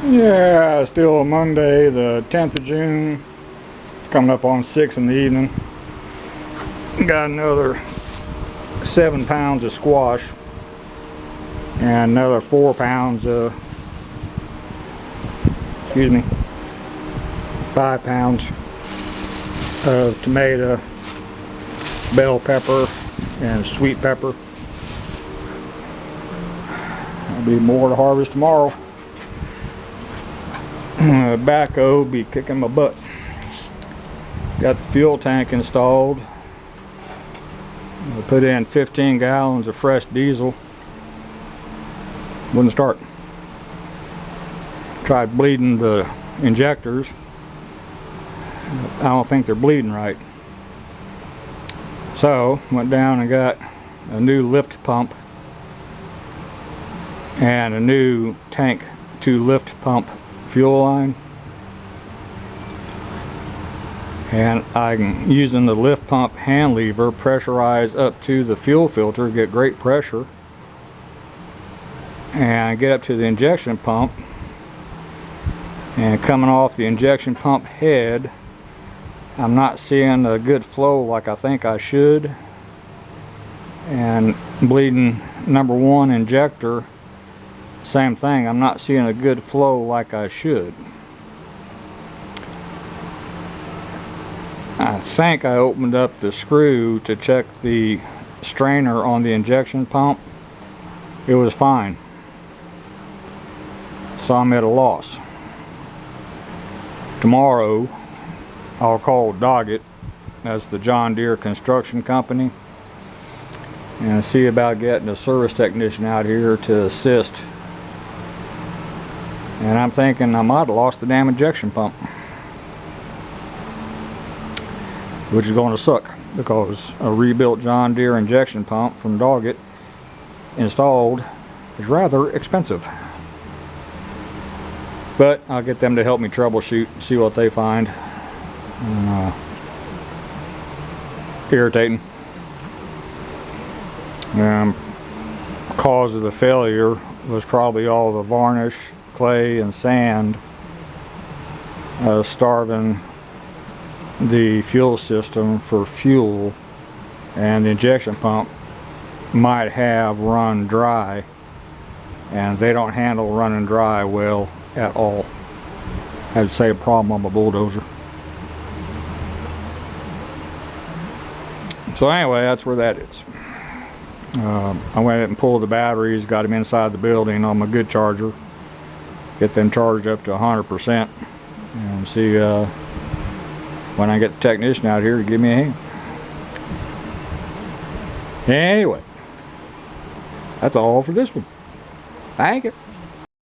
Yeah, still Monday, the 10th of June. Coming up on 6 in the evening. Got another 7 pounds of squash and another 4 pounds of, 5 pounds of tomato, bell pepper, and sweet pepper. There'll be more to harvest tomorrow. Backhoe be kicking my butt. Got the fuel tank installed. I put in 15 gallons of fresh diesel. Wouldn't start. Tried bleeding the injectors. I don't think they're bleeding right. So went down and got a new lift pump and a new tank to lift pump fuel line, and I'm using the lift pump hand lever, pressurize up to the fuel filter, get great pressure, and get up to the injection pump, and coming off the injection pump head, I'm not seeing a good flow like I think I should, and bleeding number 1 injector, same thing, I'm not seeing a good flow like I should. I think I opened up the screw to check the strainer on the injection pump. It was fine. So I'm at a loss. Tomorrow I'll call Doggett, that's the John Deere construction company, and see about getting a service technician out here to assist. And I'm thinking I might have lost the damn injection pump, which is going to suck because a rebuilt John Deere injection pump from Doggett installed is rather expensive. But I'll get them to help me troubleshoot, see what they find. Irritating. Cause of the failure was probably all the varnish, clay, and sand starving the fuel system for fuel, and the injection pump might have run dry, and they don't handle running dry well at all. I'd say a problem on my bulldozer. So anyway, that's where that is. I went and pulled the batteries, got them inside the building on my good charger, get them charged up to 100%, and see when I get the technician out here to give me a hand. Anyway, that's all for this one. Thank you.